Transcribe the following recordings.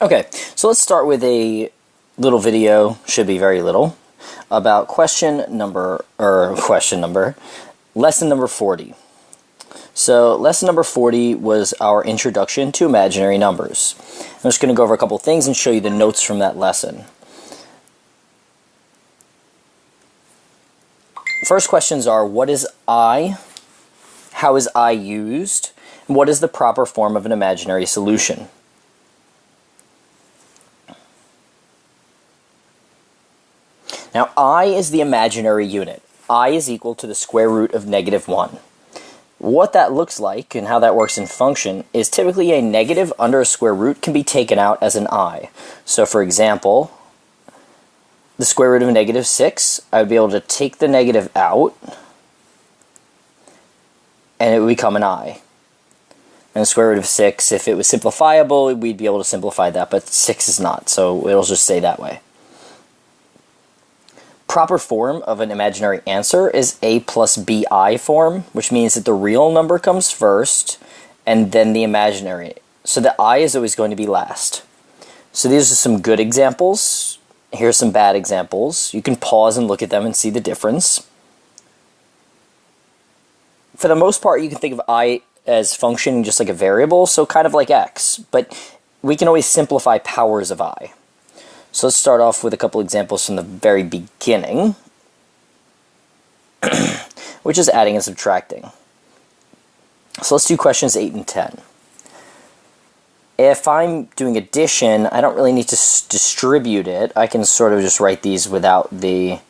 Okay, so let's start with a little video, should be very little, about lesson number 40. So lesson number 40 was our introduction to imaginary numbers. I'm just going to go over a couple things and show you the notes from that lesson. First questions are, what is I? How is I used? And what is the proper form of an imaginary solution? Now, I is the imaginary unit. I is equal to the square root of -1. What that looks like and how that works in function is typically a negative under a square root can be taken out as an I. So for example, the square root of -6, I would be able to take the negative out and it would become an I. And the square root of 6, if it was simplifiable, we'd be able to simplify that, but 6 is not, so it'll just stay that way. Proper form of an imaginary answer is a plus bi form, which means that the real number comes first and then the imaginary. So the I is always going to be last. So these are some good examples. Here's some bad examples. You can pause and look at them and see the difference. For the most part, you can think of I as functioning just like a variable, so kind of like x, but we can always simplify powers of I. So let's start off with a couple examples from the very beginning, which is adding and subtracting. So let's do questions 8 and 10. If I'm doing addition, I don't really need to distribute it. I can sort of just write these without the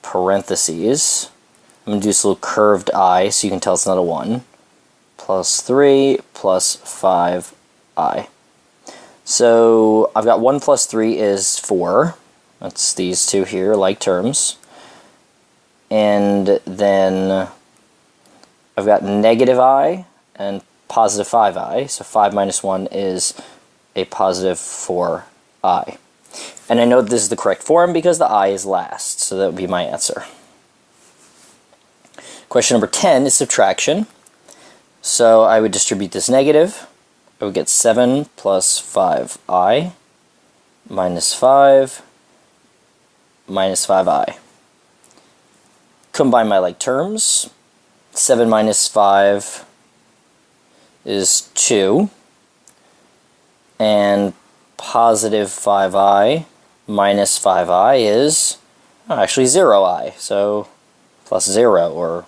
parentheses. I'm going to do this little curved I, so you can tell it's not a 1. Plus 3 plus 5i. So I've got 1 plus 3 is 4. That's these two here, like terms. And then I've got negative I and positive 5i. So 5 minus 1 is a positive 4i. And I know this is the correct form because the I is last. So that would be my answer. Question number 10 is subtraction. So I would distribute this negative. I would get 7 plus 5i minus 5 minus 5i. Combine my like terms. 7 minus 5 is 2. And positive 5i minus 5i is actually 0i. So plus 0 or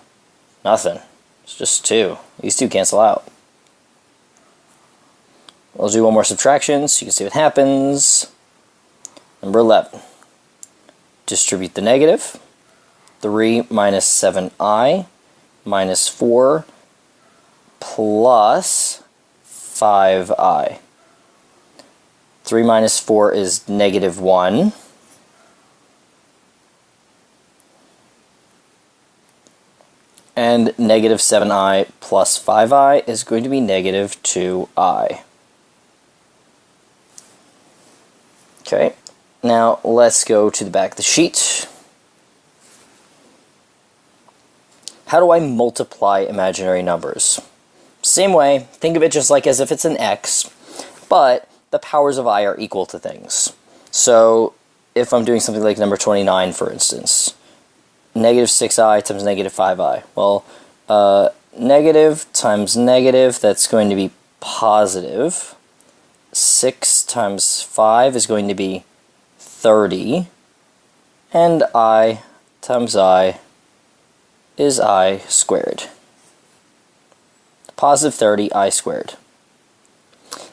nothing. It's just 2. These two cancel out. We'll do one more subtraction so you can see what happens. Number 11. Distribute the negative. 3 minus 7i minus 4 plus 5i. 3 minus 4 is -1. And negative 7i plus 5i is going to be negative 2i. Okay, now let's go to the back of the sheet. How do I multiply imaginary numbers? Same way, think of it just like as if it's an x, but the powers of I are equal to things. So if I'm doing something like number 29, for instance, negative 6i times negative 5i. Well, negative times negative, that's going to be positive. 6 times 5 is going to be 30, and I times I is I squared. Positive 30, I squared.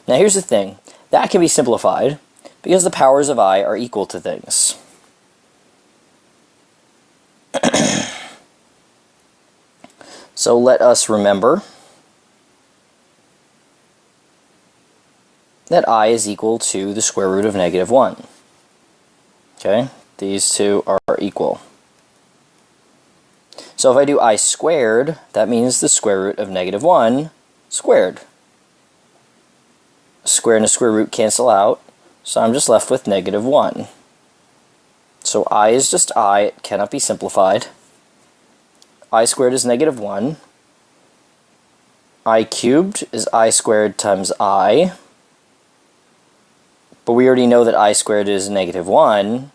Now here's the thing, that can be simplified because the powers of I are equal to things. So let us remember that I is equal to the square root of -1. Okay, these two are equal. So if I do I squared, that means the square root of -1 squared. Square and a square root cancel out, so I'm just left with -1. So I is just I, it cannot be simplified. I squared is -1. I cubed is I squared times I. But we already know that I squared is negative 1,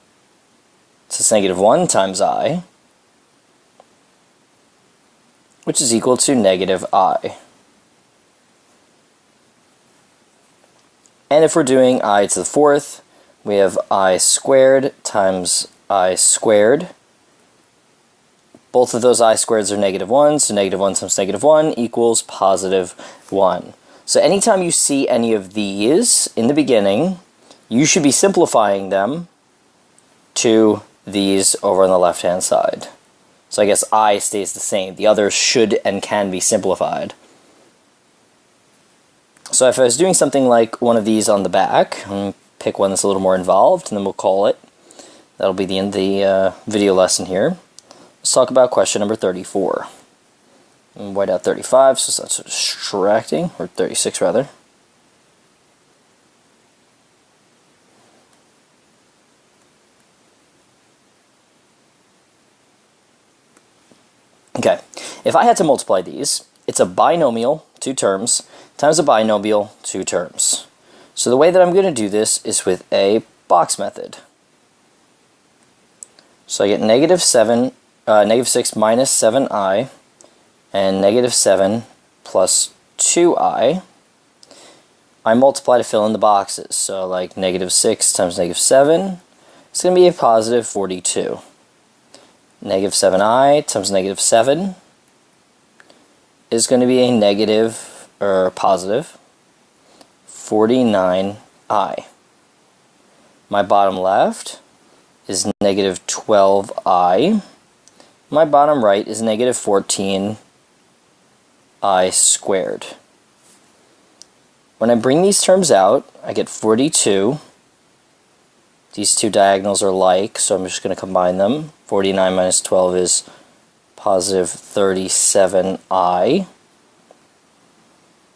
so it's negative 1 times I, which is equal to negative I. And if we're doing I to the fourth, we have I squared times I squared. Both of those I squareds are negative 1, so negative 1 times negative 1 equals positive 1. So anytime you see any of these in the beginning, you should be simplifying them to these over on the left-hand side. So I guess I stays the same. The others should and can be simplified. So if I was doing something like one of these on the back, I'm pick one that's a little more involved, and then we'll call it. That'll be the end of the video lesson here. Let's talk about question number 34. And white out 35, so that's distracting, or 36 rather. Okay, if I had to multiply these, it's a binomial, 2 terms, times a binomial, 2 terms. So the way that I'm going to do this is with a box method. So I get negative 6 minus 7i, and negative 7 plus 2i. I multiply to fill in the boxes, so like negative 6 times negative 7, it's going to be a positive 42. Negative 7i times negative 7 is going to be a negative, or positive, 49i. My bottom left is negative 12i. My bottom right is negative 14i squared. When I bring these terms out, I get 42. These two diagonals are like, so I'm just going to combine them. 49 minus 12 is positive 37i.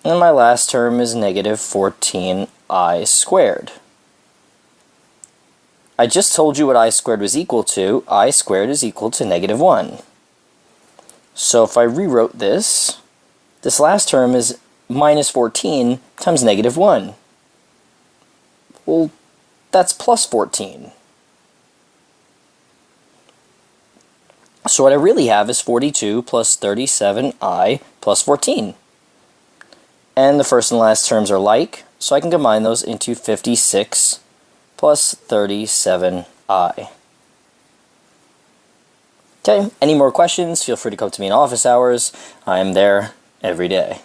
And my last term is negative 14i squared. I just told you what I squared was equal to. I squared is equal to negative 1. So if I rewrote this, this last term is minus 14 times negative 1. Well, that's plus 14. So what I really have is 42 plus 37i plus 14. And the first and last terms are like, so I can combine those into 56 plus 37i. Okay, any more questions, feel free to come to me in office hours. I am there every day.